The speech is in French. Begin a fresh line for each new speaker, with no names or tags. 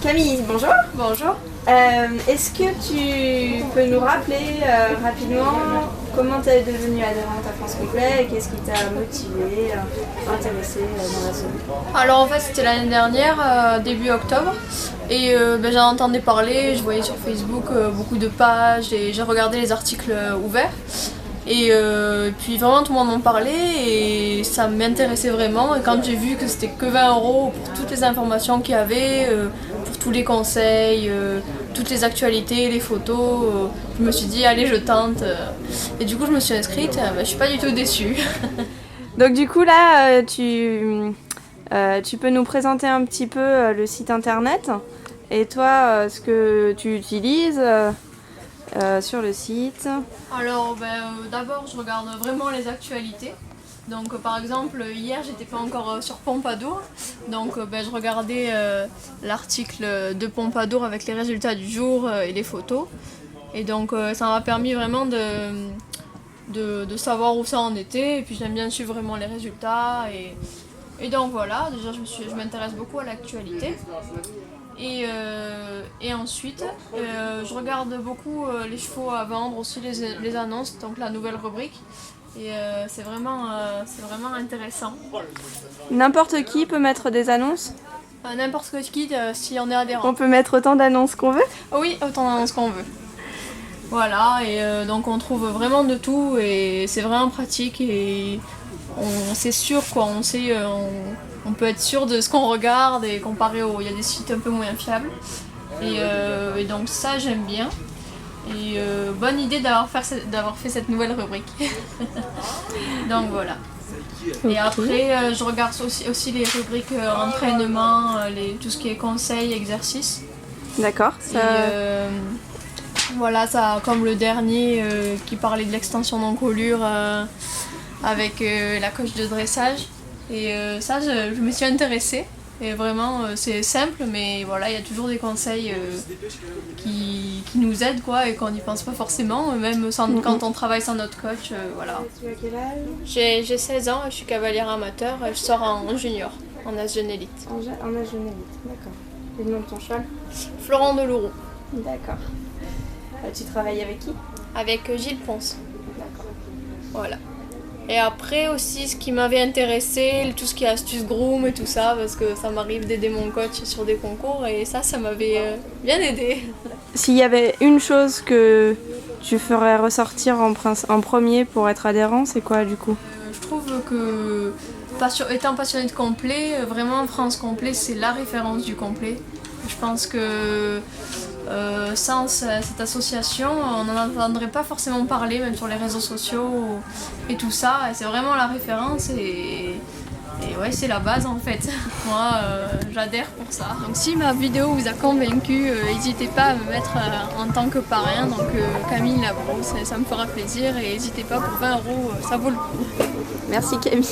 Camille, bonjour.
Bonjour.
Est-ce que tu peux nous rappeler rapidement comment tu es devenue adhérente à France Complet et qu'est-ce qui t'a motivée, intéressée dans l'asso?
Alors en fait c'était l'année dernière, début octobre, et j'en entendais parler, je voyais sur Facebook beaucoup de pages et j'ai regardé les articles ouverts. Et puis vraiment tout le monde m'en parlait et ça m'intéressait vraiment. Et quand j'ai vu que c'était que 20 € pour toutes les informations qu'il y avait, pour tous les conseils, toutes les actualités, les photos, je me suis dit allez je tente. Et du coup je me suis inscrite, je suis pas du tout déçue.
Donc du coup là tu peux nous présenter un petit peu le site internet et toi ce que tu utilises sur le site.
Alors d'abord je regarde vraiment les actualités. Donc par exemple hier j'étais pas encore sur Pompadour, donc je regardais l'article de Pompadour avec les résultats du jour et les photos. Et donc ça m'a permis vraiment de savoir où ça en était, et puis j'aime bien suivre vraiment les résultats. Et donc voilà, déjà je m'intéresse beaucoup à l'actualité. Et ensuite, je regarde beaucoup les chevaux à vendre, aussi les annonces, donc la nouvelle rubrique. Et c'est vraiment intéressant.
N'importe qui peut mettre des annonces?
N'importe qui, si on est adhérent.
On peut mettre autant d'annonces qu'on veut?
Oui, autant d'annonces qu'on veut. Voilà, et donc on trouve vraiment de tout et c'est vraiment pratique et c'est sûr quoi, on peut être sûr de ce qu'on regarde et comparer il y a des sites un peu moins fiables. Et donc ça j'aime bien. Et bonne idée d'avoir fait cette nouvelle rubrique. Donc voilà. Et après je regarde aussi les rubriques entraînement, tout ce qui est conseils, exercices.
D'accord.
Voilà, ça, comme le dernier qui parlait de l'extension d'encolure avec la coach de dressage. Et ça, je me suis intéressée. Et vraiment, c'est simple, mais voilà, il y a toujours des conseils qui nous aident quoi, et qu'on n'y pense pas forcément, même quand on travaille sans notre coach. Voilà.
Tu as quel âge?
J'ai 16 ans, je suis cavalière amateur, je sors en junior, en As Jeune Élite.
En As Jeune Élite, d'accord. Et le nom de ton cheval?
Florent Delouroux.
D'accord. Tu travailles avec qui?
Avec Gilles Ponce.
D'accord.
Voilà. Et après aussi, ce qui m'avait intéressé, tout ce qui est astuces groom et tout ça, parce que ça m'arrive d'aider mon coach sur des concours et ça m'avait bien aidé.
S'il y avait une chose que tu ferais ressortir en premier pour être adhérent, c'est quoi du coup?
Je trouve que, étant passionnée de complet, vraiment France Complet, c'est la référence du complet. Je pense que sans cette association, on n'en entendrait pas forcément parler, même sur les réseaux sociaux et tout ça. Et c'est vraiment la référence et ouais, c'est la base en fait. Moi, j'adhère pour ça. Donc si ma vidéo vous a convaincu, n'hésitez pas à me mettre en tant que parrain. Donc Camille Labrousse, ça me fera plaisir et n'hésitez pas, pour 20 €, ça vaut le coup.
Merci Camille.